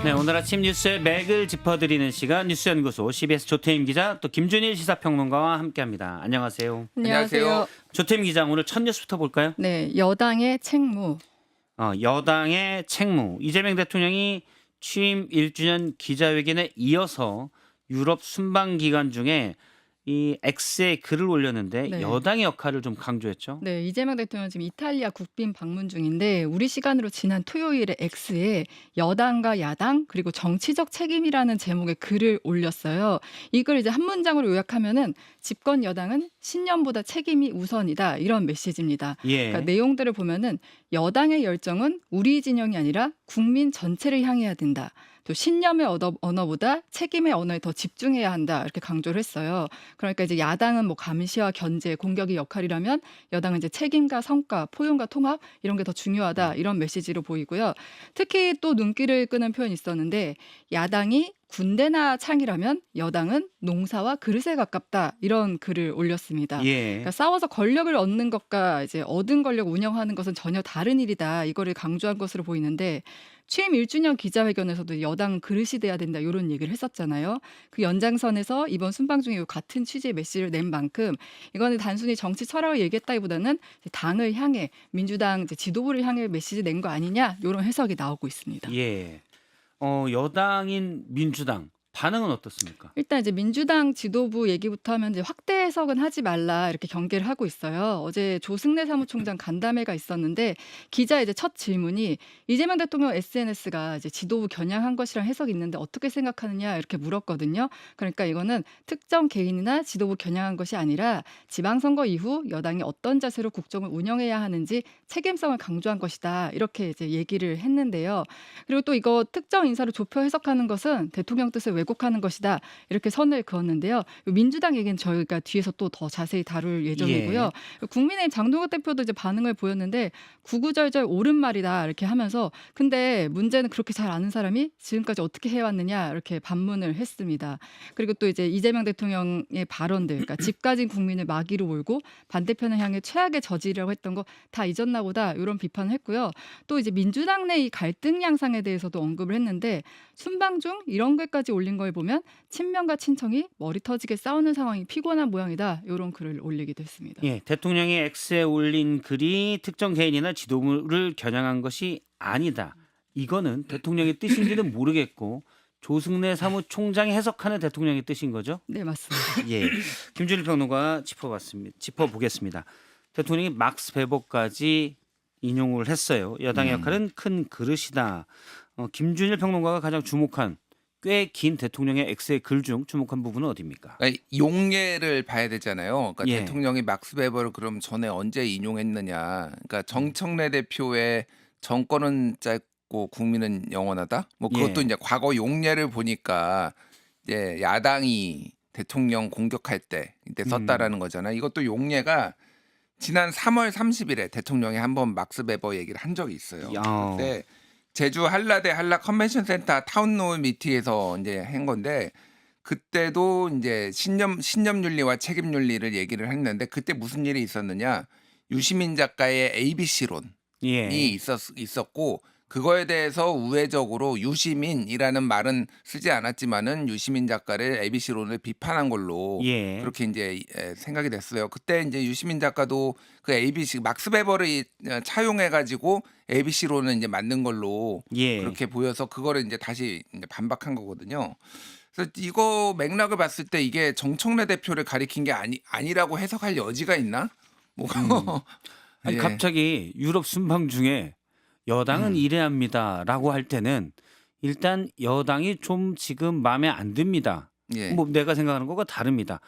네, 오늘 아침 뉴스의 맥을 짚어드리는 시간 뉴스연구소 CBS 조태임 기자 또 김준일 시사평론가와 함께합니다. 안녕하세요. 안녕하세요. 조태임 기자 오늘 첫 뉴스부터 볼까요? 네, 여당의 책무. 여당의 책무. 이재명 대통령이 취임 1주년 기자회견에 이어서 유럽 순방 기간 중에 이 X에 글을 올렸는데 네. 여당의 역할을 좀 강조했죠. 네, 이재명 대통령 지금 이탈리아 국빈 방문 중인데 우리 시간으로 지난 토요일에 X에 여당과 야당 그리고 정치적 책임이라는 제목의 글을 올렸어요. 이 글 이제 한 문장으로 요약하면은 집권 여당은 신념보다 책임이 우선이다 이런 메시지입니다. 예. 그러니까 내용들을 보면은 여당의 열정은 우리 진영이 아니라 국민 전체를 향해야 된다. 또 신념의 언어보다 책임의 언어에 더 집중해야 한다 이렇게 강조를 했어요. 그러니까 이제 야당은 뭐 감시와 견제, 공격의 역할이라면 여당은 이제 책임과 성과, 포용과 통합 이런 게 더 중요하다 이런 메시지로 보이고요. 특히 또 눈길을 끄는 표현이 있었는데 야당이 군대나 창이라면 여당은 농사와 그릇에 가깝다 이런 글을 올렸습니다. 예. 그러니까 싸워서 권력을 얻는 것과 이제 얻은 권력 운영하는 것은 전혀 다른 일이다. 이거를 강조한 것으로 보이는데 취임 1주년 기자회견에서도 여당은 그릇이 돼야 된다 이런 얘기를 했었잖아요. 그 연장선에서 이번 순방 중에 같은 취지의 메시지를 낸 만큼 이거는 단순히 정치 철학을 얘기했다기보다는 당을 향해 민주당 이제 지도부를 향해 메시지 낸 거 아니냐 이런 해석이 나오고 있습니다. 예. 여당인 민주당 반응은 어떻습니까? 일단 이제 민주당 지도부 얘기부터 하면 이제 확대 해석은 하지 말라 이렇게 경계를 하고 있어요. 어제 조승래 사무총장 간담회가 있었는데 기자 이제 첫 질문이 이재명 대통령 SNS가 이제 지도부 겨냥한 것이랑 해석이 있는데 어떻게 생각하느냐 이렇게 물었거든요. 그러니까 이거는 특정 개인이나 지도부 겨냥한 것이 아니라 지방선거 이후 여당이 어떤 자세로 국정을 운영해야 하는지 책임성을 강조한 것이다 이렇게 이제 얘기를 했는데요. 그리고 또 이거 특정 인사를 좁혀 해석하는 것은 대통령 뜻을 왜곡하는 것이다. 이렇게 선을 그었는데요. 민주당 얘기는 저희가 뒤에서 또 더 자세히 다룰 예정이고요. 국민의힘 장동혁 대표도 이제 반응을 보였는데 구구절절 옳은 말이다 이렇게 하면서 근데 문제는 그렇게 잘 아는 사람이 지금까지 어떻게 해왔느냐 이렇게 반문을 했습니다. 그리고 또 이제 이재명 대통령의 발언들, 그러니까 집 가진 국민을 마귀로 몰고 반대편을 향해 최악의 저지라고 했던 거 다 잊었나 보다 이런 비판을 했고요. 또 이제 민주당 내 이 갈등 양상에 대해서도 언급을 했는데 순방 중 이런 글까지 올린 걸 보면 친명과 친청이 머리 터지게 싸우는 상황이 피곤한 모양이다. 이런 글을 올리기도 했습니다. 예, 대통령이 X에 올린 글이 특정 개인이나 지도부를 겨냥한 것이 아니다. 이거는 대통령의 뜻인지는 모르겠고 조승래 사무총장이 해석하는 대통령의 뜻인 거죠? 네, 맞습니다. 예, 김준일 평론가 짚어보겠습니다. 대통령이 막스 베버까지 인용을 했어요. 여당의 역할은 큰 그릇이다. 김준일 평론가가 가장 주목한 꽤 긴 대통령의 X의 글 중 주목한 부분은 어디입니까? 그러니까 용례를 봐야 되잖아요. 그러니까 예. 대통령이 막스 베버를 그럼 전에 언제 인용했느냐. 그러니까 정청래 대표의 정권은 짧고 국민은 영원하다. 뭐 그것도 예. 이제 과거 용례를 보니까 이제 야당이 대통령 공격할 때 이때 썼다라는 거잖아요. 이것도 용례가 지난 3월 30일에 대통령이 한번 막스 베버 얘기를 한 적이 있어요. 야. 그때 제주 한라대 한라 컨벤션 센터 타운홀 미팅에서 이제 한 건데 그때도 이제 신념 윤리와 책임 윤리를 얘기를 했는데 그때 무슨 일이 있었느냐? 유시민 작가의 ABC론이 예. 있었고 그거에 대해서 우회적으로 유시민이라는 말은 쓰지 않았지만은 유시민 작가를 ABC론을 비판한 걸로 예. 그렇게 이제 생각이 됐어요. 그때 이제 유시민 작가도 그 ABC 막스 베버를 차용해 가지고 ABC론을 이제 만든 걸로 예. 그렇게 보여서 그거를 이제 다시 이제 반박한 거거든요. 그래서 이거 맥락을 봤을 때 이게 정청래 대표를 가리킨 게 아니라고 해석할 여지가 있나? 뭐 아니, 예. 갑자기 유럽 순방 중에 여당은 이래야 합니다라고 할 때는 일단 여당이 좀 지금 마음에 안 듭니다. 예. 뭐 내가 생각하는 거가 다릅니다.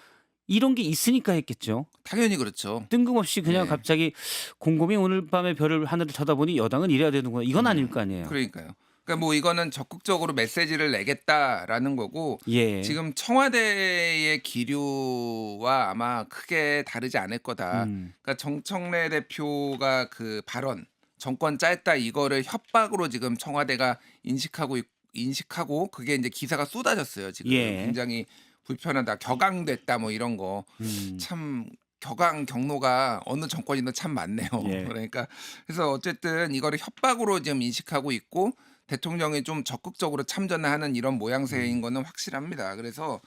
이런 게 있으니까 했겠죠. 당연히 그렇죠. 뜬금없이 그냥 예. 갑자기 곰곰이 오늘 밤에 별을 하늘을 쳐다보니 여당은 이래야 되는구나. 이건 아닐 거 아니에요. 그러니까요. 그러니까 뭐 이거는 적극적으로 메시지를 내겠다라는 거고 예. 지금 청와대의 기류와 아마 크게 다르지 않을 거다. 그러니까 정청래 대표가 그 발언 정권 짧다 이거를 협박으로 지금 청와대가 인식하고 그게 이제 기사가 쏟아졌어요. 지금 예. 굉장히 불편하다, 격앙됐다 뭐 이런 거 참 격앙 경로가 어느 정권이든 참 많네요. 예. 그러니까 그래서 어쨌든 이거를 협박으로 지금 인식하고 있고 대통령이 좀 적극적으로 참전하는 이런 모양새인 거는 확실합니다. 그래서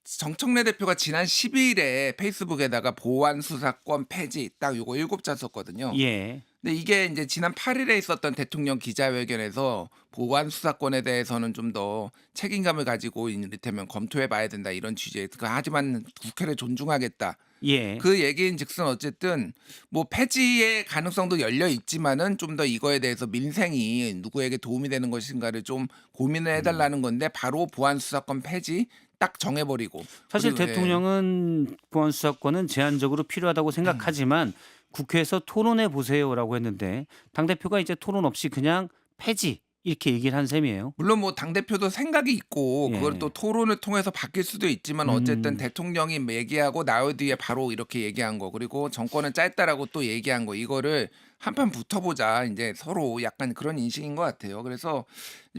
정청래 대표가 지난 12일에 페이스북에다가 보안 수사권 폐지 딱 요거 7자 썼거든요. 예. 근데 이게 이제 지난 8일에 있었던 대통령 기자회견에서 보안 수사권에 대해서는 좀 더 책임감을 가지고 이를테면 검토해 봐야 된다 이런 취지에 하지만 국회를 존중하겠다. 예. 그 얘기인즉슨 어쨌든 뭐 폐지의 가능성도 열려 있지만은 좀 더 이거에 대해서 민생이 누구에게 도움이 되는 것인가를 좀 고민을 해달라는 건데 바로 보안 수사권 폐지 딱 정해버리고 사실 그리고 대통령은 보안 수사권은 제한적으로 필요하다고 생각하지만 국회에서 토론해 보세요라고 했는데 당 대표가 이제 토론 없이 그냥 폐지 이렇게 얘기를 한 셈이에요. 물론 뭐 당 대표도 생각이 있고 그걸 예. 또 토론을 통해서 바뀔 수도 있지만 어쨌든 대통령이 얘기하고 나흘 뒤에 바로 이렇게 얘기한 거 그리고 정권은 짧다라고 또 얘기한 거 이거를 한판 붙어보자 이제 서로 약간 그런 인식인 것 같아요. 그래서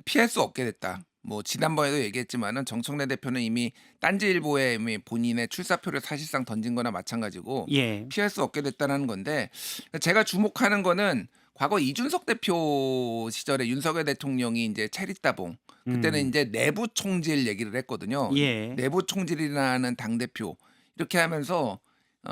피할 수 없게 됐다. 뭐 지난번에도 얘기했지만은 정청래 대표는 이미 딴지일보에 이미 본인의 출사표를 사실상 던진 거나 마찬가지고 예. 피할 수 없게 됐다는 건데 제가 주목하는 거는 과거 이준석 대표 시절에 윤석열 대통령이 이제 체리따봉 그때는 이제 내부 총질 얘기를 했거든요. 예. 내부 총질이라는 당 대표 이렇게 하면서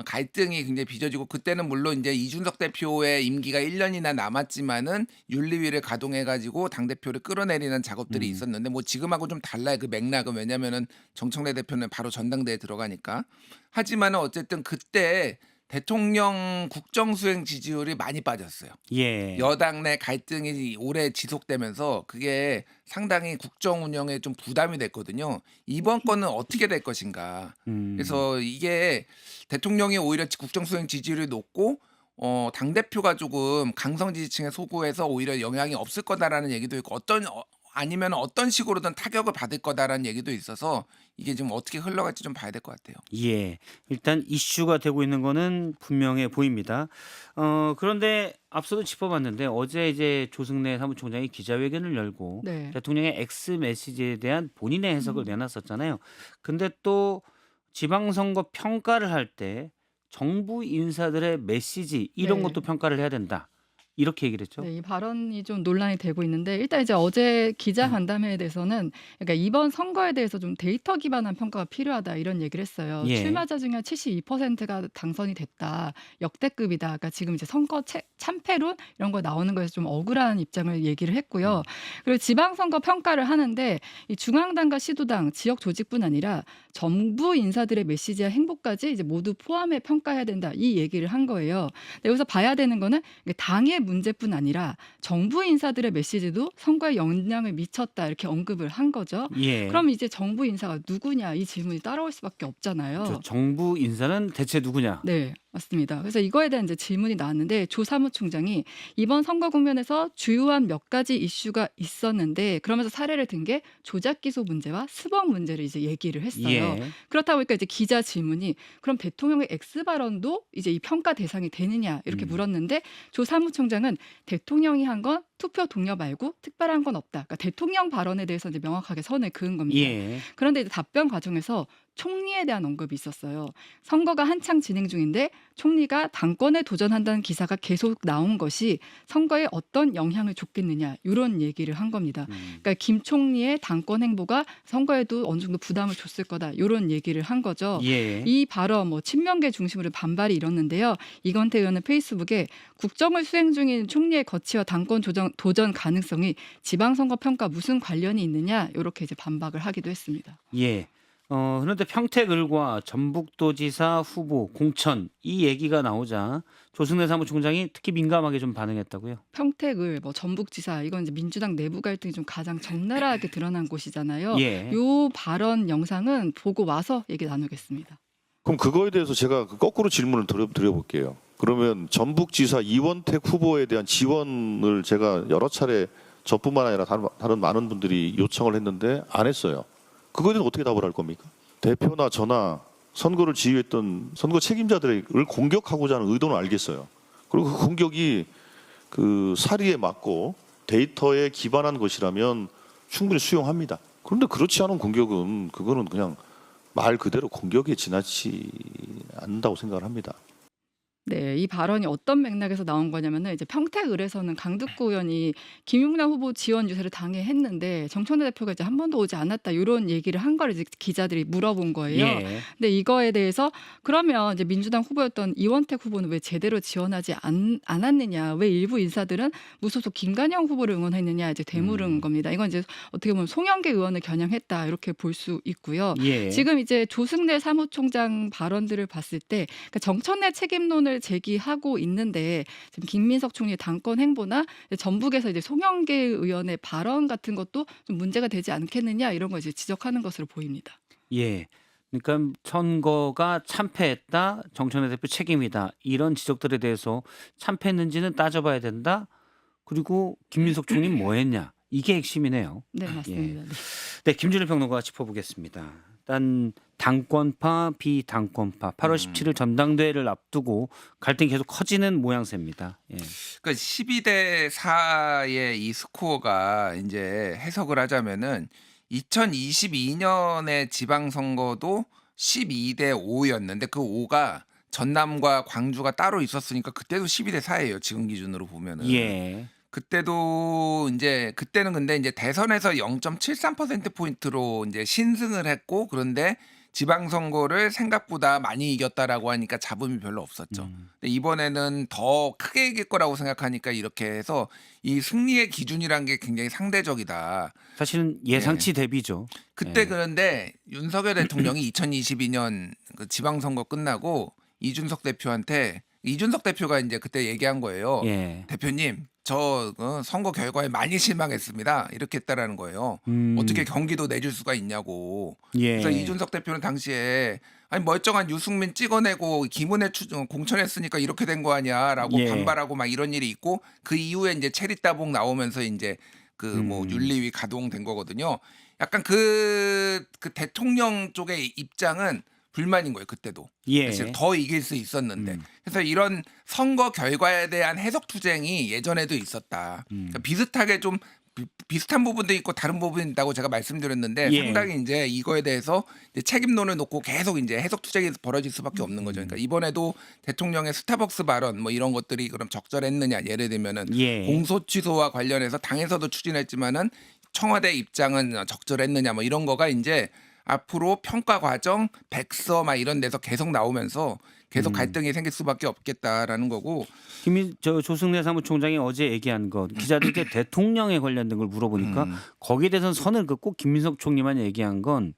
갈등이 굉장히 빚어지고 그때는 물론 이제 이준석 대표의 임기가 1년이나 남았지만은 윤리위를 가동해 가지고 당 대표를 끌어내리는 작업들이 있었는데 뭐 지금하고 좀 달라요. 그 맥락은 왜냐면은 정청래 대표는 바로 전당대회에 들어가니까. 하지만은 어쨌든 그때 대통령 국정수행 지지율이 많이 빠졌어요. 예. 여당 내 갈등이 오래 지속되면서 그게 상당히 국정 운영에 좀 부담이 됐거든요. 이번 건은 어떻게 될 것인가. 그래서 이게 대통령이 오히려 국정 수행 지지율이 높고 당 대표가 조금 강성 지지층에 소구해서 오히려 영향이 없을 거다라는 얘기도 있고 아니면 어떤 식으로든 타격을 받을 거다라는 얘기도 있어서 이게 지금 어떻게 흘러갈지 좀 봐야 될 것 같아요. 예. 일단 이슈가 되고 있는 거는 분명해 보입니다. 그런데 앞서도 짚어봤는데 어제 이제 조승래 사무총장이 기자회견을 열고 네. 대통령의 X 메시지에 대한 본인의 해석을 내놨었잖아요. 근데 또 지방선거 평가를 할 때 정부 인사들의 메시지 이런 네. 것도 평가를 해야 된다. 이렇게 얘기를 했죠. 네, 이 발언이 좀 논란이 되고 있는데 일단 이제 어제 기자 간담회에 대해서는 그러니까 이번 선거에 대해서 좀 데이터 기반한 평가가 필요하다 이런 얘기를 했어요. 예. 출마자 중에 72%가 당선이 됐다. 역대급이다. 그러니까 지금 이제 선거 참패론 이런 거 나오는 거에서 좀 억울한 입장을 얘기를 했고요. 그리고 지방선거 평가를 하는데 이 중앙당과 시도당, 지역 조직뿐 아니라 정부 인사들의 메시지와 행보까지 이제 모두 포함해 평가해야 된다. 이 얘기를 한 거예요. 근데 여기서 봐야 되는 거는 당의 문제뿐 아니라 정부 인사들의 메시지도 선거에 영향을 미쳤다 이렇게 언급을 한 거죠. 예. 그럼 이제 정부 인사가 누구냐 이 질문이 따라올 수밖에 없잖아요. 저 정부 인사는 대체 누구냐? 네, 맞습니다. 그래서 이거에 대한 이제 질문이 나왔는데 조 사무총장이 이번 선거 국면에서 주요한 몇 가지 이슈가 있었는데 그러면서 사례를 든 게 조작 기소 문제와 스벅 문제를 이제 얘기를 했어요. 예. 그렇다 보니까 이제 기자 질문이 그럼 대통령의 X 발언도 이제 이 평가 대상이 되느냐 이렇게 물었는데 조 사무총장은 대통령이 한 건 투표 동료 말고 특별한 건 없다. 그러니까 대통령 발언에 대해서 이제 명확하게 선을 그은 겁니다. 예. 그런데 이제 답변 과정에서 총리에 대한 언급이 있었어요. 선거가 한창 진행 중인데 총리가 당권에 도전한다는 기사가 계속 나온 것이 선거에 어떤 영향을 줬겠느냐 이런 얘기를 한 겁니다. 그러니까 김 총리의 당권 행보가 선거에도 어느 정도 부담을 줬을 거다 이런 얘기를 한 거죠. 예. 이 발언 뭐 친명계 중심으로 반발이 일었는데요. 이건태 의원은 페이스북에 국정을 수행 중인 총리의 거취와 당권 도전 가능성이 지방선거 평가 무슨 관련이 있느냐 이렇게 이제 반박을 하기도 했습니다. 예. 그런데 평택을과 전북도지사 후보 공천 이 얘기가 나오자 조승래 사무총장이 특히 민감하게 좀 반응했다고요. 평택을 뭐 전북지사 이건 이제 민주당 내부 갈등이 좀 가장 적나라하게 드러난 곳이잖아요. 예. 요 발언 영상은 보고 와서 얘기 나누겠습니다. 그럼 그거에 대해서 제가 거꾸로 질문을 드려볼게요. 그러면 전북지사 이원택 후보에 대한 지원을 제가 여러 차례 저뿐만 아니라 다른 많은 분들이 요청을 했는데 안 했어요. 그거에 대해서 어떻게 답을 할 겁니까? 대표나 저나 선거를 지휘했던 선거 책임자들을 공격하고자 하는 의도는 알겠어요. 그리고 그 공격이 그 사리에 맞고 데이터에 기반한 것이라면 충분히 수용합니다. 그런데 그렇지 않은 공격은 그거는 그냥 말 그대로 공격에 지나치 않는다고 생각을 합니다. 네, 이 발언이 어떤 맥락에서 나온 거냐면은 이제 평택을에서는 강득구 의원이 김용남 후보 지원 유세를 당해했는데 정청래 대표가 이제 한 번도 오지 않았다 이런 얘기를 한 걸 이제 기자들이 물어본 거예요. 예. 근데 이거에 대해서 그러면 이제 민주당 후보였던 이원택 후보는 왜 제대로 지원하지 않았느냐, 왜 일부 인사들은 무소속 김관영 후보를 응원했느냐 이제 되물은 겁니다. 이건 이제 어떻게 보면 송영길 의원을 겨냥했다 이렇게 볼 수 있고요. 예. 지금 이제 조승래 사무총장 발언들을 봤을 때 그러니까 정청래 책임론을 제기하고 있는데 지금 김민석 총리의 당권 행보나 전북에서 이제 송영길 의원의 발언 같은 것도 좀 문제가 되지 않겠느냐 이런 걸 이제 지적하는 것으로 보입니다. 예. 그러니까 선거가 참패했다. 정청래 대표 책임이다. 이런 지적들에 대해서 참패했는지는 따져봐야 된다. 그리고 김민석 총리 뭐 했냐. 이게 핵심이네요. 네, 맞습니다. 네. 네, 김준일 평론가 짚어보겠습니다. 일단 당권파, 비당권파 8월 17일 전당대회를 앞두고 갈등이 계속 커지는 모양새입니다. 예. 그러니까 12대 4의 이 스코어가 이제 해석을 하자면은 2022년의 지방선거도 12대 5였는데 그 5가 전남과 광주가 따로 있었으니까 그때도 12대 4예요. 지금 기준으로 보면은. 예. 그때도 이제 그때는 근데 이제 대선에서 0.73% 포인트로 이제 신승을 했고 그런데 지방선거를 생각보다 많이 이겼다라고 하니까 잡음이 별로 없었죠. 근데 이번에는 더 크게 이길 거라고 생각하니까 이렇게 해서 이 승리의 기준이란 게 굉장히 상대적이다. 사실은 예상치 대비죠. 그때 예. 그런데 윤석열 대통령이 2022년 그 지방선거 끝나고 이준석 대표한테 이준석 대표가 이제 그때 얘기한 거예요. 예. 대표님, 저 선거 결과에 많이 실망했습니다. 이렇게 했다라는 거예요. 어떻게 경기도 내줄 수가 있냐고. 예. 그래서 이준석 대표는 당시에 아니 멀쩡한 유승민 찍어내고 김은혜 공천했으니까 이렇게 된 거 아니야라고 예. 반발하고 막 이런 일이 있고 그 이후에 이제 체리따봉 나오면서 이제 그 뭐 윤리위 가동된 거거든요. 약간 그 대통령 쪽의 입장은 불만인 거예요. 그때도. 예. 사실 더 이길 수 있었는데. 그래서 이런 선거 결과에 대한 해석 투쟁이 예전에도 있었다. 그러니까 비슷하게 좀 비슷한 부분도 있고 다른 부분이 있다고 제가 말씀드렸는데 예. 상당히 이제 이거에 대해서 이제 책임론을 놓고 계속 이제 해석 투쟁이 벌어질 수밖에 없는 거죠. 그러니까 이번에도 대통령의 스타벅스 발언 뭐 이런 것들이 그럼 적절했느냐 예를 들면은 예. 공소 취소와 관련해서 당에서도 추진했지만은 청와대 입장은 적절했느냐 뭐 이런 거가 이제 앞으로 평가 과정, 백서 막 이런 데서 계속 나오면서 계속 갈등이 생길 수밖에 없겠다라는 거고. 조승래 사무총장이 어제 얘기한 것 기자들께 대통령에 관련된 걸 물어보니까 거기에 대해서는 선을 긋고 김민석 총리만 얘기한 건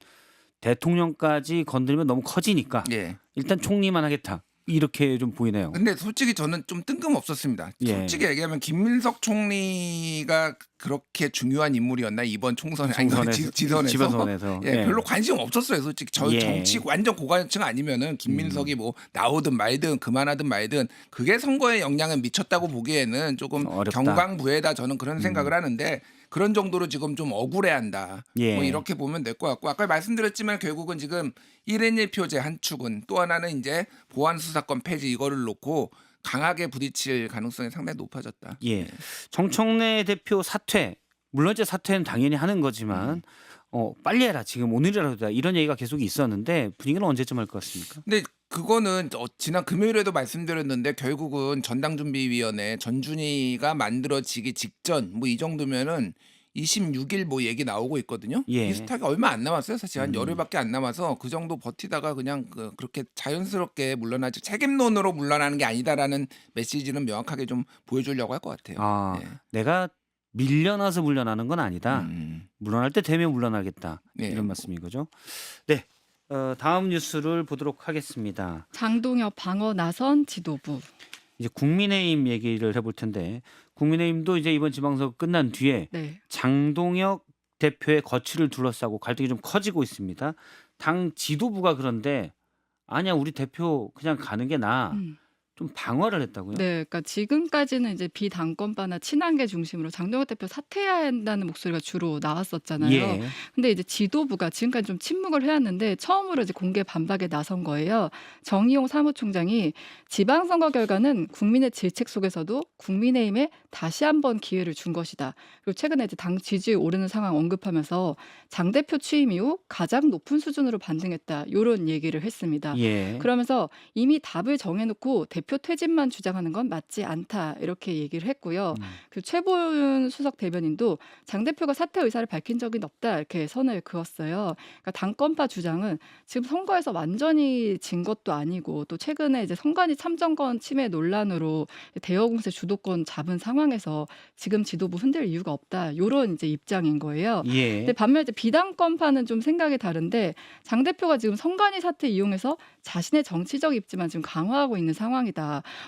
대통령까지 건드리면 너무 커지니까 예. 일단 총리만 하겠다. 이렇게 좀 보이네요. 근데 솔직히 저는 좀 뜬금없었습니다. 예. 솔직히 얘기하면 김민석 총리가 그렇게 중요한 인물이었나 이번 총선에 아니 지선에서 예. 별로 관심 없었어요. 솔직히 저 예. 정치 완전 고관층 아니면은 김민석이 뭐 나오든 말든 그만하든 말든 그게 선거에 영향을 미쳤다고 보기에는 조금 어렵다. 경강부회다 저는 그런 생각을 하는데 그런 정도로 지금 좀 억울해한다. 예. 뭐 이렇게 보면 될 것 같고 아까 말씀드렸지만 결국은 지금 1인 1표제 한 축은 또 하나는 이제 보안수사권 폐지 이거를 놓고 강하게 부딪힐 가능성이 상당히 높아졌다. 예. 정청래 대표 사퇴 물론 이제 사퇴는 당연히 하는 거지만 빨리 해라 지금 오늘이라도 이런 얘기가 계속 있었는데 분위기는 언제쯤 할 것 같습니까? 근데 그거는 지난 금요일에도 말씀드렸는데 결국은 전당준비위원회 전준위가 만들어지기 직전 뭐 이 정도면은 26일 뭐 얘기 나오고 있거든요. 예. 비슷하게 얼마 안 남았어요. 사실 한 열흘밖에 안 남아서 그 정도 버티다가 그냥 그렇게 자연스럽게 물러나지 책임론으로 물러나는 게 아니다라는 메시지는 명확하게 좀 보여주려고 할 것 같아요. 아, 예. 내가 밀려나서 물러나는 건 아니다. 물러날 때 되면 물러나겠다. 네. 이런 말씀인 거죠. 네. 다음 뉴스를 보도록 하겠습니다. 장동혁 방어 나선 지도부. 이제 국민의힘 얘기를 해볼 텐데 국민의힘도 이제 이번 지방선거 끝난 뒤에 네. 장동혁 대표의 거취를 둘러싸고 갈등이 좀 커지고 있습니다. 당 지도부가 그런데 아니야 우리 대표 그냥 가는 게 나아. 좀 방어를 했다고요? 네, 그러니까 지금까지는 이제 비당권파나 친한계 중심으로 장동혁 대표 사퇴해야 한다는 목소리가 주로 나왔었잖아요. 예. 근데 이제 지도부가 지금까지 좀 침묵을 해왔는데 처음으로 이제 공개 반박에 나선 거예요. 정의용 사무총장이 지방선거 결과는 국민의 질책 속에서도 국민의힘에 다시 한번 기회를 준 것이다. 그리고 최근에 이제 당 지지율 오르는 상황 언급하면서 장 대표 취임 이후 가장 높은 수준으로 반등했다. 이런 얘기를 했습니다. 예. 그러면서 이미 답을 정해놓고 대표 대표 퇴진만 주장하는 건 맞지 않다 이렇게 얘기를 했고요. 그 최보윤 수석 대변인도 장 대표가 사퇴 의사를 밝힌 적이 없다 이렇게 선을 그었어요. 그러니까 당권파 주장은 지금 선거에서 완전히 진 것도 아니고 또 최근에 이제 선관위 참정권 침해 논란으로 대여 공세 주도권 잡은 상황에서 지금 지도부 흔들 이유가 없다 이런 이제 입장인 거예요. 예. 근데 반면 이제 비당권파는 좀 생각이 다른데 장 대표가 지금 선관위 사태 이용해서 자신의 정치적 입지만 지금 강화하고 있는 상황이다.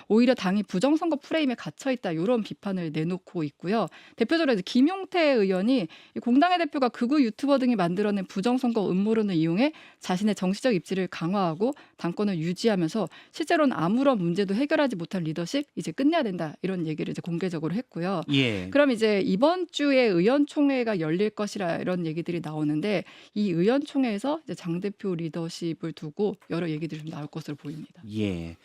오히려 당이 부정선거 프레임에 갇혀 있다. 이런 비판을 내놓고 있고요. 대표적으로 이제 김용태 의원이 이 공당의 대표가 극우 유튜버 등이 만들어낸 부정선거 음모론을 이용해 자신의 정치적 입지를 강화하고 당권을 유지하면서 실제로는 아무런 문제도 해결하지 못할 리더십 이제 끝내야 된다. 이런 얘기를 이제 공개적으로 했고요. 예. 그럼 이제 이번 주에 의원총회가 열릴 것이라 이런 얘기들이 나오는데 이 의원총회에서 이제 장 대표 리더십을 두고 여러 얘기들이 좀 나올 것으로 보입니다. 예.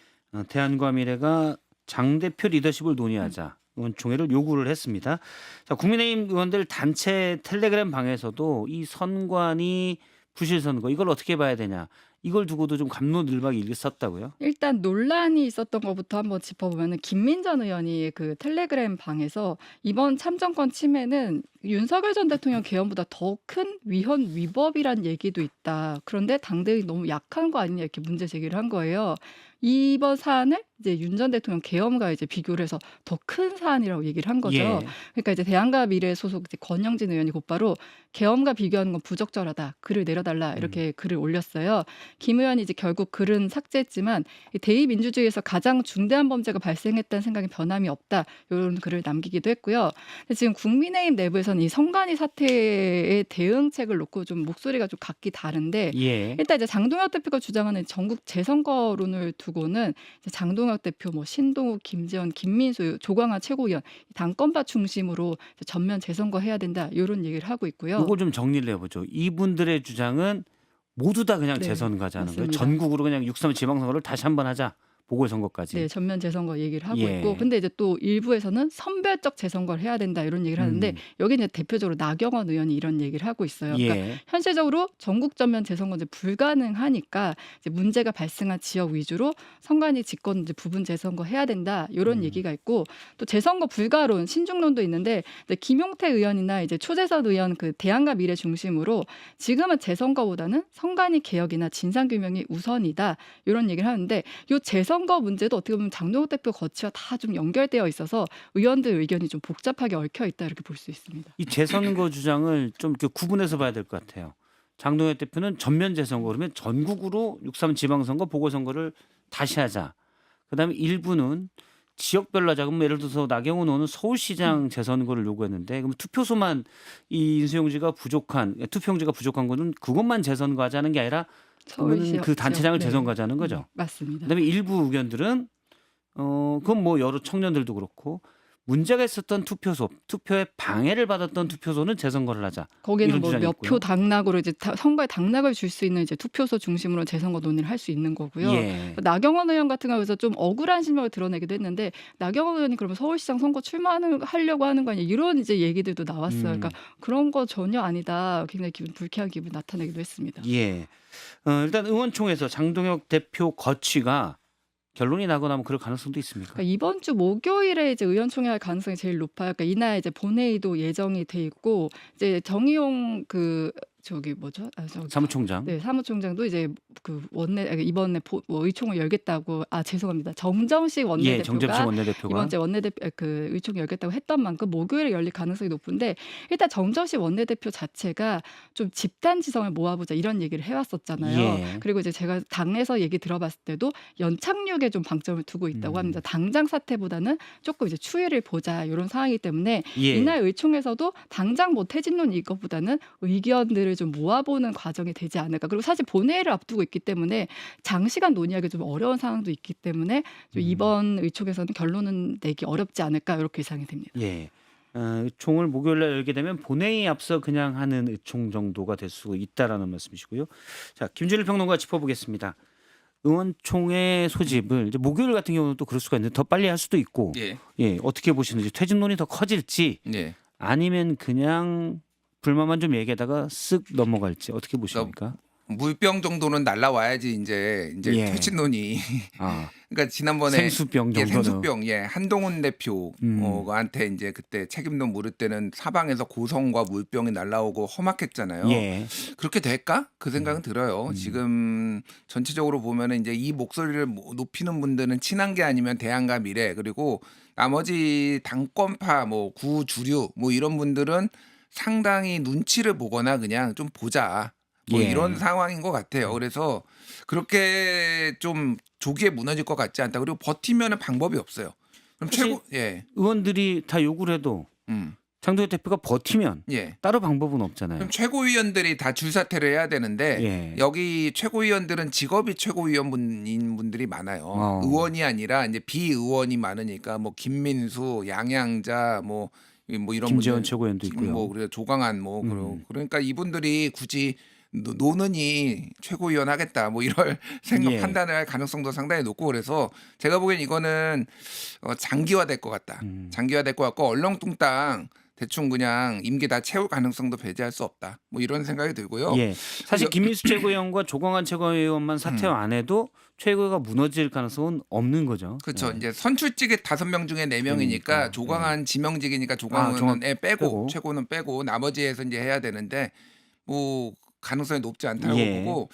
대한과 미래가 장 대표 리더십을 논의하자 의원총회를 요구를 했습니다. 자, 국민의힘 의원들 단체 텔레그램 방에서도 이 선관위 부실 선거 이걸 어떻게 봐야 되냐 이걸 두고도 좀 갑론을박이 일었다고요? 일단 논란이 있었던 것부터 한번 짚어보면 김민전 의원이 그 텔레그램 방에서 이번 참정권 침해는 윤석열 전 대통령 개헌보다 더 큰 위헌 위법이란 얘기도 있다. 그런데 당대응이 너무 약한 거 아니냐 이렇게 문제 제기를 한 거예요. 이번 사안을 이제 윤 전 대통령 개헌과 이제 비교를 해서 더 큰 사안이라고 얘기를 한 거죠. 예. 그러니까 이제 대한과 미래 소속 이제 권영진 의원이 곧바로 개헌과 비교하는 건 부적절하다. 글을 내려달라 이렇게 글을 올렸어요. 김 의원이 이제 결국 글은 삭제했지만 이 대의민주주의에서 가장 중대한 범죄가 발생했다는 생각에 변함이 없다. 이런 글을 남기기도 했고요. 근데 지금 국민의힘 내부에서는 이 선관위 사태의 대응책을 놓고 좀 목소리가 좀 각기 다른데 예. 일단 이제 장동혁 대표가 주장하는 전국 재선거론을 두고는 이제 장동혁 대표, 뭐 신동욱, 김재원, 김민수, 조광아 최고위원 당권파 중심으로 이제 전면 재선거 해야 된다 이런 얘기를 하고 있고요. 이걸 좀 정리를 해보죠. 이분들의 주장은 모두 다 그냥 네, 재선가자는 거예요. 맞습니다. 전국으로 그냥 6.3 지방선거를 다시 한번 하자. 보궐선거까지. 네, 전면 재선거 얘기를 하고 예. 있고, 근데 이제 또 일부에서는 선별적 재선거를 해야 된다 이런 얘기를 하는데 여기 이제 대표적으로 나경원 의원이 이런 얘기를 하고 있어요. 그러니까 예. 현실적으로 전국 전면 재선거 이제 불가능하니까 이제 문제가 발생한 지역 위주로 선관위 직권 이제 부분 재선거 해야 된다 이런 얘기가 있고 또 재선거 불가론 신중론도 있는데 이제 김용태 의원이나 이제 초재선 의원 그 대안과 미래 중심으로 지금은 재선거보다는 선관위 개혁이나 진상 규명이 우선이다 이런 얘기를 하는데 요 재선거 문제도 어떻게 보면 장동혁 대표 거치와 다 좀 연결되어 있어서 의원들 의견이 좀 복잡하게 얽혀 있다 이렇게 볼 수 있습니다. 이 재선거 주장을 좀 이렇게 구분해서 봐야 될 것 같아요. 장동혁 대표는 전면 재선거 그러면 전국으로 6.3 지방선거 보궐선거를 다시 하자. 그다음에 일부는 지역별로 하자. 그럼 예를 들어서 나경원 의원은 서울시장 재선거를 요구했는데 그럼 투표소만 이 인수용지가 부족한 투표용지가 부족한 거는 그것만 재선거 하자는 게 아니라 그러면 그 단체장을 재선거 하자는 거죠. 맞습니다. 그다음에 일부 의견들은 그건 뭐 여러 청년들도 그렇고 문제가 있었던 투표소, 투표에 방해를 받았던 투표소는 재선거를 하자. 거기는 이런 뭐 주장이 몇 있고요. 표 당락으로 이제 선거에 당락을 줄 수 있는 이제 투표소 중심으로 재선거 논의를 할 수 있는 거고요. 예. 나경원 의원 같은 경우에서 좀 억울한 실명을 드러내기도 했는데 나경원 의원이 그러면 서울시장 선거 출마하려고 하는 거 아니야 이런 이제 얘기들도 나왔어요. 그러니까 그런 거 전혀 아니다. 굉장히 불쾌한 기분 나타내기도 했습니다. 예. 일단 의원총회에서 장동혁 대표 거취가 결론이 나거나 하면 그럴 가능성도 있습니까? 그러니까 이번 주 목요일에 이제 의원총회 할 가능성이 제일 높아요. 그러니까 이날 이제 본회의도 예정이 돼 있고 이제 정의용 그 저기 뭐죠? 사무총장. 네, 사무총장도 이제 그 이번에 의총을 열겠다고 죄송합니다. 정정식 원내대표가 정재식 원내대표가 이번 주에 원내대표 그 의총을 열겠다고 했던 만큼 목요일에 열릴 가능성이 높은데 일단 정정식 원내대표 자체가 좀 집단 지성을 모아보자 이런 얘기를 해왔었잖아요. 예. 그리고 이제 제가 당에서 얘기 들어봤을 때도 연착륙에 좀 방점을 두고 있다고 합니다. 당장 사태보다는 조금 이제 추이를 보자 이런 상황이기 때문에 예. 이날 의총에서도 당장 뭐 퇴진론 이것보다는 의견들을 좀 모아보는 과정이 되지 않을까. 그리고 사실 본회의를 앞두고 있기 때문에 장시간 논의하기 좀 어려운 상황도 있기 때문에 좀 이번 의총에서는 결론은 내기 어렵지 않을까 이렇게 예상이 됩니다. 예. 총을 목요일 날 열게 되면 본회의 앞서 그냥 하는 의총 정도가 될 수 있다라는 말씀이시고요. 자, 김준일 평론가 짚어보겠습니다. 의원총회 소집을 이제 목요일 같은 경우는 또 그럴 수가 있는데 더 빨리 할 수도 있고, 예. 어떻게 보시는지 퇴진론이 더 커질지, 예. 아니면 그냥 불만만 좀 얘기하다가 쓱 넘어갈지 어떻게 보십니까? 물병 정도는 날라와야지 이제 예. 퇴진론이 아, 그러니까 지난번에 생수병 예, 정도는. 생수병 한동훈 대표한테 이제 그때 책임도 물을 때는 사방에서 고성과 물병이 날라오고 험악했잖아요. 예. 그렇게 될까? 그 생각은 들어요. 지금 전체적으로 보면은 이제 이 목소리를 높이는 분들은 친한계 아니면 대안과 미래 그리고 나머지 당권파 뭐 구주류 뭐 이런 분들은 상당히 눈치를 보거나 그냥 좀 보자. 뭐 예. 이런 상황인 것 같아요. 그래서 그렇게 좀 조기에 무너질 것 같지 않다. 그리고 버티면은 방법이 없어요. 그럼 사실- 최고 의원들이 다 욕을 해도 장도혁 대표가 버티면 예. 따로 방법은 없잖아요. 그럼 최고위원들이 다 줄사퇴를 해야 되는데 예. 여기 최고위원들은 직업이 최고위원인 분들이 많아요. 어. 의원이 아니라 이제 비의원이 많으니까 뭐 김민수, 양양자 뭐 이런 김재원 분들 최고위원도 있고요. 뭐 그래 조강한 뭐 그러니까 이분들이 굳이 노는이 최고위원 하겠다 뭐 이럴 생각 예. 판단을 할 가능성도 상당히 높고 그래서 제가 보기엔 이거는 장기화될 것 같다. 장기화될 것 같고 얼렁뚱땅 대충 그냥 임기 다 채울 가능성도 배제할 수 없다. 뭐 이런 생각이 들고요. 예. 사실 이거- 김민수 최고위원과 조광한 최고위원만 사퇴 안 해도 최고가 무너질 가능성은 없는 거죠. 그렇죠. 예. 이제 선출직에 5명 중에 4명이니까 그러니까, 조광한 지명직이니까 조광 조광은 빼고 빼고. 최고는 빼고 나머지에서 이제 해야 되는데 뭐 가능성이 높지 않다고 예. 보고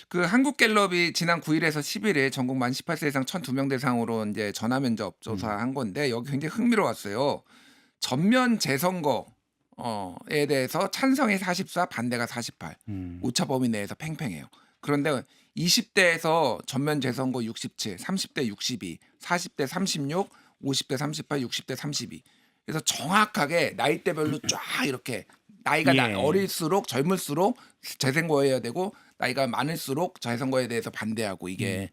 그 한국갤럽이 지난 9일에서 11일 전국 만 18세 이상 1,002명 대상으로 이제 전화 면접 조사한 건데 여기 굉장히 흥미로웠어요. 전면 재선거에 대해서 찬성이 44, 반대가 48. 오차 범위 내에서 팽팽해요. 그런데 20대에서 전면 재선거 67, 30대 62, 40대 36, 50대 38, 60대 32. 그래서 정확하게 나이대별로 쫙 이렇게 나이가 예. 어릴수록 젊을수록 재선거해야 되고 나이가 많을수록 재선거에 대해서 반대하고 이게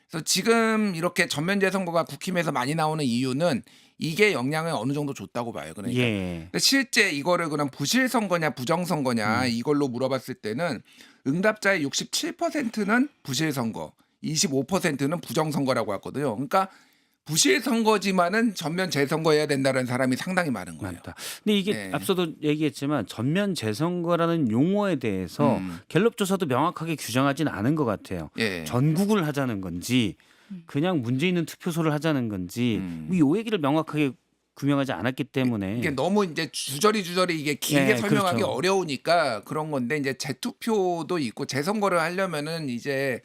그래서 지금 이렇게 전면 재선거가 국힘에서 많이 나오는 이유는 이게 영향을 어느 정도 줬다고 봐요. 그러니까 예. 근데 실제 이거를 그럼 부실 선거냐 부정 선거냐 이걸로 물어봤을 때는 응답자의 67%는 부실 선거, 25%는 부정 선거라고 했거든요. 그러니까 부실 선거지만은 전면 재선거해야 된다는 사람이 상당히 많은 거예요. 맞다. 근데 이게 네. 앞서도 얘기했지만 전면 재선거라는 용어에 대해서 갤럽 조사도 명확하게 규정하진 않은 것 같아요. 예. 전국을 하자는 건지 그냥 문제 있는 투표소를 하자는 건지 이 얘기를 명확하게 규명하지 않았기 때문에 이게 너무 이제 주저리 이게 길게 예, 설명하기 그렇죠. 어려우니까 그런 건데 이제 재투표도 있고 재선거를 하려면은 이제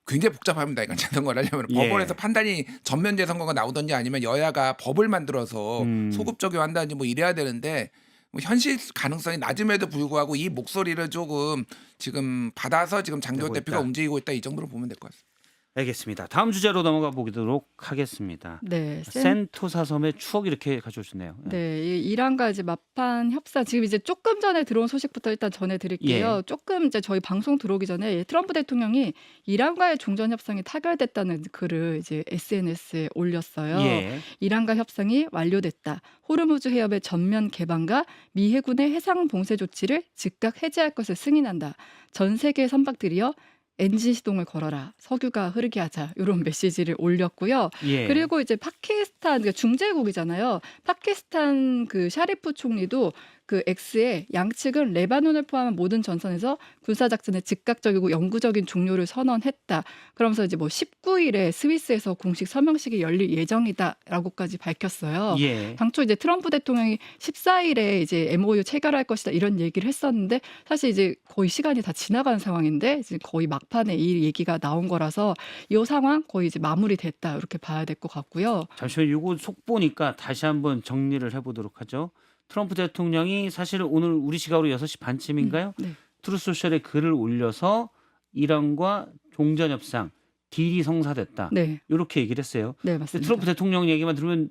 굉장히 복잡합니다. 그러니까 재선거를 하려면 예. 법원에서 판단이 전면 재선거가 나오든지 아니면 여야가 법을 만들어서 소급 적용한다든지 뭐 이래야 되는데 뭐 현실 가능성이 낮음에도 불구하고 이 목소리를 조금 지금 받아서 지금 장도혁 내고 대표가 있다. 움직이고 있다 이 정도로 보면 될 것 같습니다. 알겠습니다. 다음 주제로 넘어가 보도록 하겠습니다. 네. 센토사 섬의 추억 이렇게 가져오셨네요. 네, 이 이란과 이제 마판 협상 지금 이제 조금 전에 들어온 소식부터 일단 전해드릴게요. 예. 조금 이제 저희 방송 들어오기 전에 트럼프 대통령이 이란과의 종전 협상이 타결됐다는 글을 이제 SNS에 올렸어요. 예. 이란과 협상이 완료됐다. 호르무즈 해협의 전면 개방과 미 해군의 해상 봉쇄 조치를 즉각 해제할 것을 승인한다. 전 세계 선박들이여 엔진 시동을 걸어라. 석유가 흐르게 하자. 이런 메시지를 올렸고요. 예. 그리고 이제 파키스탄 그러니까 중재국이잖아요. 파키스탄 그 샤리프 총리도 그 X에 양측은 레바논을 포함한 모든 전선에서 군사 작전의 즉각적이고 영구적인 종료를 선언했다. 그러면서 이제 뭐 19일에 스위스에서 공식 서명식이 열릴 예정이다라고까지 밝혔어요. 예. 당초 이제 트럼프 대통령이 14일에 이제 MOU 체결할 것이다 이런 얘기를 했었는데 사실 이제 거의 시간이 다 지나간 상황인데 지금 거의 막판에 이 얘기가 나온 거라서 이 상황 거의 이제 마무리됐다 이렇게 봐야 될 것 같고요. 잠시만 이거 속보니까 다시 한번 정리를 해보도록 하죠. 트럼프 대통령이 사실 오늘 우리 시각으로 6시 반쯤인가요? 네. 트루소셜에 글을 올려서 이란과 종전 협상 딜이 성사됐다. 네, 이렇게 얘기를 했어요. 네 근데 맞습니다. 트럼프 대통령 얘기만 들으면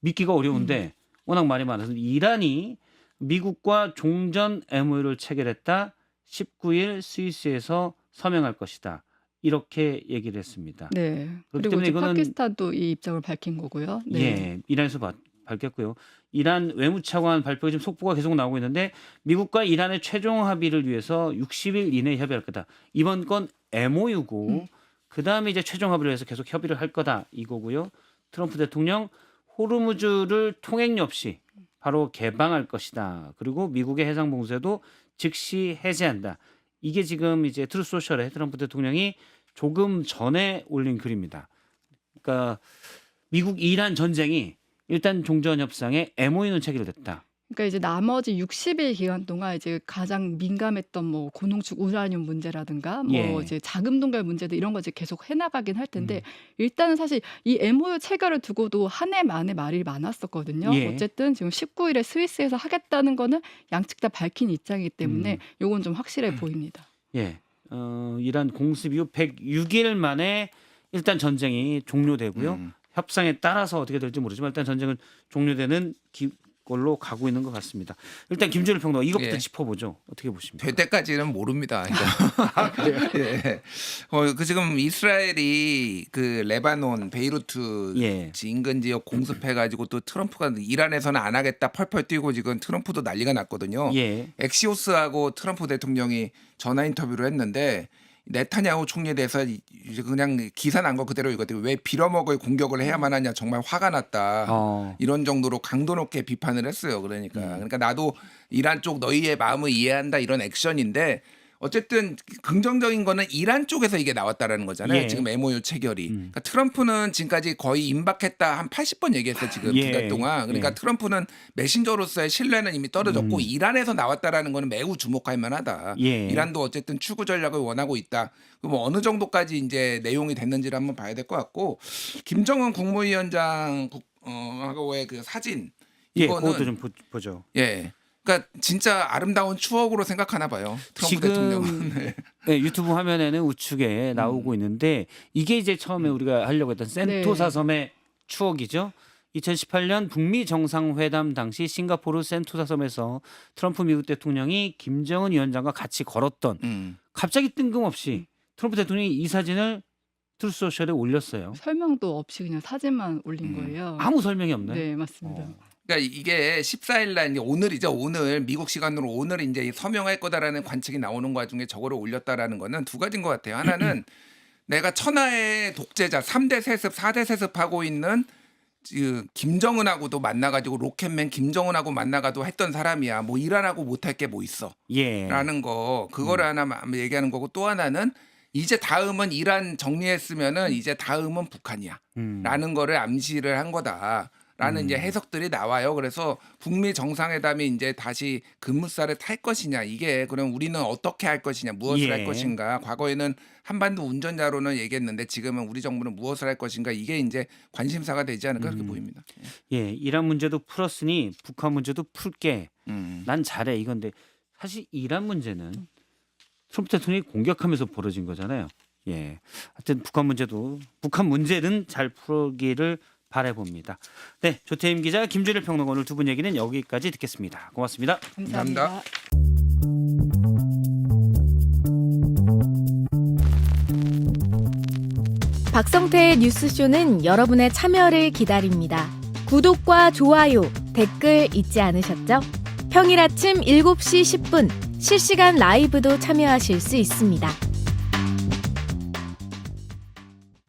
믿기가 어려운데 워낙 말이 많아서 이란이 미국과 종전 MOU를 체결했다. 19일 스위스에서 서명할 것이다. 이렇게 얘기를 했습니다. 네. 그렇기 그리고 때문에 이제 이거는 파키스탄도 이 입장을 밝힌 거고요. 네. 예, 이란에서 밝혔고요. 이란 외무차관 발표가 지금 속보가 계속 나오고 있는데 미국과 이란의 최종 합의를 위해서 60일 이내에 협의할 거다. 이번 건 MOU고 그다음에 이제 최종 합의를 해서 계속 협의를 할 거다 이거고요. 트럼프 대통령 호르무즈를 통행 없이 바로 개방할 것이다. 그리고 미국의 해상 봉쇄도 즉시 해제한다. 이게 지금 이제 트루스 소셜에 트럼프 대통령이 조금 전에 올린 글입니다. 그러니까 미국 이란 전쟁이 일단 종전 협상에 MOU는 체결됐다. 그러니까 이제 나머지 60일 기간 동안 이제 가장 민감했던 뭐 고농축 우라늄 문제라든가 뭐 예. 이제 자금 동결 문제들 이런 거 이제 계속 해나가긴 할 텐데 음. 일단은 사실 이 MOU 체결을 두고도 한 해 만에 말이 많았었거든요. 예. 어쨌든 지금 19일에 스위스에서 하겠다는 거는 양측 다 밝힌 입장이기 때문에 요건 좀 확실해 보입니다. 예. 이란 공습 이후 106일 만에 일단 전쟁이 종료되고요. 협상에 따라서 어떻게 될지 모르지만 일단 전쟁은 종료되는 걸로 가고 있는 것 같습니다. 일단 김준일 평론가 이것부터 예. 짚어보죠. 어떻게 보십니까? 될 때까지는 모릅니다. 이거. 예. 그 지금 이스라엘이 그 레바논 베이루트 예. 인근 지역 공습해가지고 또 트럼프가 이란에서는 안 하겠다 펄펄 뛰고 지금 트럼프도 난리가 났거든요. 예. 엑시오스하고 트럼프 대통령이 전화 인터뷰를 했는데 네타냐후 총리에 대해서 이제 그냥 기사 난 거 그대로 이거든요. 왜 빌어먹을 공격을 해야만 하냐 정말 화가 났다. 이런 정도로 강도 높게 비판을 했어요. 그러니까 나도 이란 쪽 너희의 마음을 이해한다 이런 액션인데 어쨌든 긍정적인 거는 이란 쪽에서 이게 나왔다라는 거잖아요. 예. 지금 MOU 체결이. 그러니까 트럼프는 지금까지 거의 임박했다 한 80번 얘기했어요. 지금 예. 2달 동안. 그러니까 예. 트럼프는 메신저로서의 신뢰는 이미 떨어졌고 이란에서 나왔다라는 거는 매우 주목할 만하다. 예. 이란도 어쨌든 추구 전략을 원하고 있다. 그럼 뭐 어느 정도까지 이제 내용이 됐는지를 한번 봐야 될 것 같고 김정은 국무위원장 하고의 그 사진 예, 이거는 그것도 좀 보죠. 예. 그러니까 진짜 아름다운 추억으로 생각하나 봐요. 트럼프 지금 대통령은. 네. 네, 유튜브 화면에는 우측에 나오고 있는데 이게 이제 처음에 우리가 하려고 했던 센토사 섬의 추억이죠. 2018년 북미 정상회담 당시 싱가포르 센토사 섬에서 트럼프 미국 대통령이 김정은 위원장과 같이 걸었던 갑자기 뜬금없이 트럼프 대통령이 이 사진을 트루스 소셜에 올렸어요. 설명도 없이 그냥 사진만 올린 거예요. 아무 설명이 없나요? 네, 맞습니다. 그러니까 이게 14일 날 이제 오늘이죠. 오늘 미국 시간으로 오늘 이제 서명할 거다라는 관측이 나오는 와중에 저거를 올렸다라는 거는 두 가지인 것 같아요. 하나는 내가 천하의 독재자 3대 세습, 4대 세습하고 있는 그 김정은하고도 만나가지고 로켓맨 김정은하고 만나가도 했던 사람이야. 뭐 이란하고 못할 게 뭐 있어. 예. 라는 거 그거를 하나 얘기하는 거고 또 하나는 이제 다음은 이란 정리했으면은 이제 다음은 북한이야. 라는 거를 암시를 한 거다. 라는 이제 해석들이 나와요. 그래서 북미 정상회담이 이제 다시 급무살을 탈 것이냐 이게 그럼 우리는 어떻게 할 것이냐 무엇을 예. 할 것인가 과거에는 한반도 운전자로는 얘기했는데 지금은 우리 정부는 무엇을 할 것인가 이게 이제 관심사가 되지 않을까 그렇게 보입니다. 예, 이란 문제도 풀었으니 북한 문제도 풀게. 난 잘해 이건데 사실 이란 문제는 트럼프 대통령이 공격하면서 벌어진 거잖아요. 예, 하여튼 북한 문제는 잘 풀기를 바라봅니다. 네, 조태임 기자, 김준일 평론가 오늘 두 분 얘기는 여기까지 듣겠습니다. 고맙습니다. 감사합니다. 박성태의 뉴스쇼는 여러분의 참여를 기다립니다. 구독과 좋아요, 댓글 잊지 않으셨죠? 평일 아침 7시 10분 실시간 라이브도 참여하실 수 있습니다.